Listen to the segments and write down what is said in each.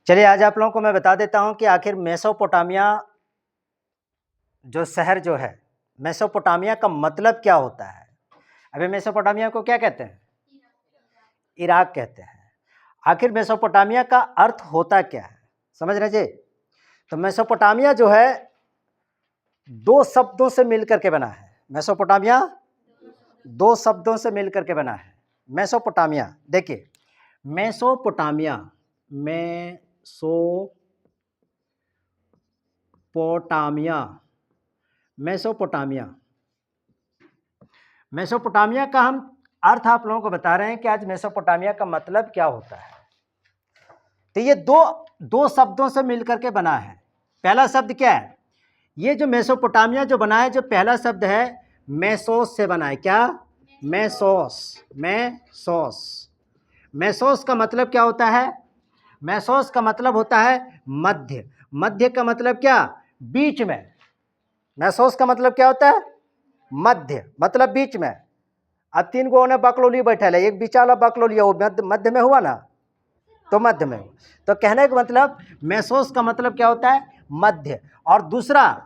चलिए आज आप लोगों को मैं बता देता हूं कि आखिर मेसोपोटामिया जो शहर जो है, मेसोपोटामिया का मतलब क्या होता है। अभी मेसोपोटामिया को क्या कहते हैं? इराक कहते हैं। आखिर मेसोपोटामिया का अर्थ होता क्या है, समझ रहे जी? तो मेसोपोटामिया जो है दो शब्दों से मिलकर के बना है। मेसोपोटामिया दो शब्दों से मिलकर के बना है। मेसोपोटामिया, देखिए मेसोपोटामिया, मेसोपोटामिया मेसोपोटामिया का हम अर्थ आप लोगों को बता रहे हैं कि आज मेसोपोटामिया का मतलब क्या होता है। तो ये दो शब्दों से मिलकर के बना है। पहला शब्द क्या है? ये जो मेसोपोटामिया जो बना है, जो पहला शब्द है मेसोस से बना है। क्या? मेसोस। मेसोस का मतलब क्या होता है? मेसोस का मतलब होता है मध्य। मध्य का मतलब क्या? बीच में। मेसोस का मतलब क्या होता है? मध्य, मतलब बीच में। अब तीन गो ने बकलोली बैठल है, एक बीचा वाला बकलोली वो मध्य में हुआ ना, तो मध्य में हुआ। तो कहने का मतलब मेसोस का मतलब क्या होता है? मध्य। और दूसरा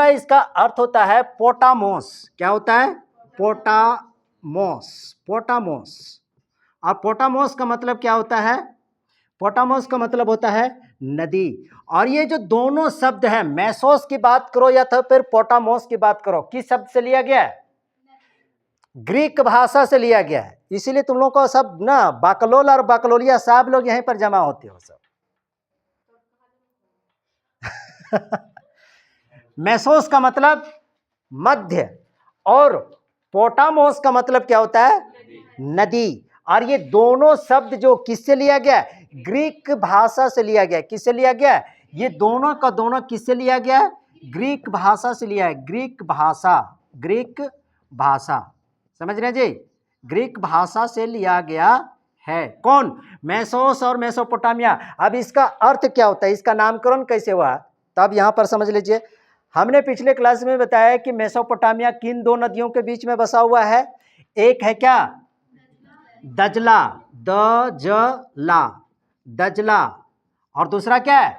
इसका अर्थ होता है पोटामोस। क्या होता है? पोटामोस। और पोटामोस का मतलब क्या होता है? पोटामोस का मतलब होता है नदी। और ये जो दोनों शब्द है, मेसोस की बात करो या तो फिर पोटामोस की बात करो, किस शब्द से लिया गया है? ग्रीक भाषा से लिया गया है। इसीलिए तुम लोग को सब ना बाकलोल और बाकलोलिया साहब लोग यहीं पर जमा होते हो सब। मेसोस का मतलब मध्य और पोटामोस का मतलब क्या होता है? नदी। और ये दोनों शब्द जो किससे लिया गया? ग्रीक भाषा से लिया गया। किससे लिया गया? ये दोनों का दोनों किससे लिया गया? ग्रीक भाषा से लिया है। ग्रीक भाषा, समझ रहे हैं जी? ग्रीक भाषा से लिया गया है। कौन? मेसोस और मेसोपोटामिया। अब इसका अर्थ क्या होता है, इसका नामकरण कैसे हुआ, तब यहां पर समझ लीजिए। हमने पिछले क्लास में बताया कि मेसोपोटामिया किन दो नदियों के बीच में बसा हुआ है? एक है क्या? दजला। और दूसरा क्या है?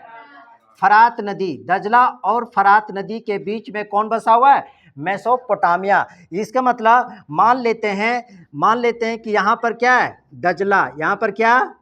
फरात नदी। दजला और फरात नदी के बीच में कौन बसा हुआ है? मेसोपोटामिया। इसका मतलब मान लेते हैं कि यहाँ पर क्या है? दजला। यहाँ पर क्या?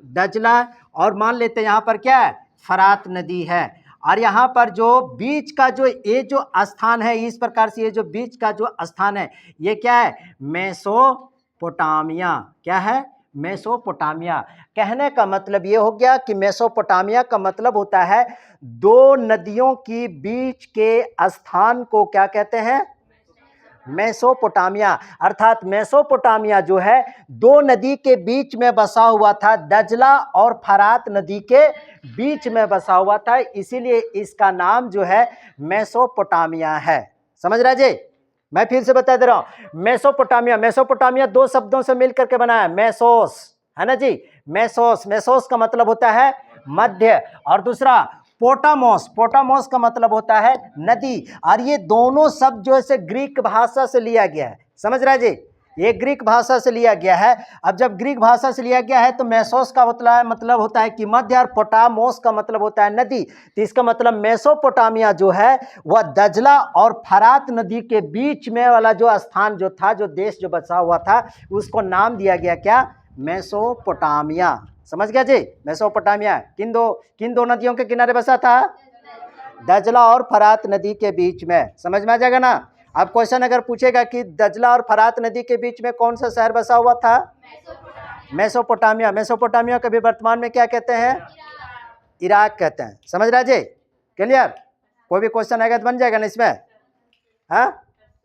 दजला। और मान लेते हैं यहाँ पर क्या है? फरात नदी है। और यहाँ पर जो बीच का जो ये जो स्थान है, इस प्रकार से ये जो बीच का जो स्थान है, ये क्या है? मेसोपोटामिया। क्या है? मेसोपोटामिया। कहने का मतलब ये हो गया कि मेसोपोटामिया का मतलब होता है दो नदियों की बीच के स्थान को क्या कहते हैं? मेसोपोटामिया। अर्थात मेसोपोटामिया जो है दो नदी के बीच में बसा हुआ था, दजला और फरात नदी के बीच में बसा हुआ था, इसीलिए इसका नाम जो है मेसोपोटामिया है। समझ रहे जी? मैं फिर से बता दे रहा हूं, मेसोपोटामिया दो शब्दों से मिलकर के बना है। मेसोस है ना जी? मेसोस का मतलब होता है मध्य। और दूसरा पोटामोस का मतलब होता है नदी। और ये दोनों शब्द जो है ग्रीक भाषा से लिया गया है। समझ रहे जी? ये ग्रीक भाषा से लिया गया है। अब जब ग्रीक भाषा से लिया गया है तो मेसोस का मतलब होता है कि मध्य, और पोटामोस का मतलब होता है नदी। तो इसका मतलब मेसोपोटामिया जो है वह दजला और फरात नदी के बीच में वाला जो स्थान जो था, जो देश जो बसा हुआ था, उसको नाम दिया गया क्या? मेसोपोटामिया। समझ गया जी? मेसोपोटामिया किन दो नदियों के किनारे बसा था? दजला और फरात नदी के बीच में। समझ में आ जाएगा ना? अब क्वेश्चन अगर पूछेगा कि दजला और फरात नदी के बीच में कौन सा शहर बसा हुआ था? मेसोपोटामिया कभी वर्तमान में क्या कहते हैं? इराक कहते हैं। समझ रहा जी? क्लियर? कोई भी क्वेश्चन आएगा तो बन जाएगा ना इसमें? हाँ,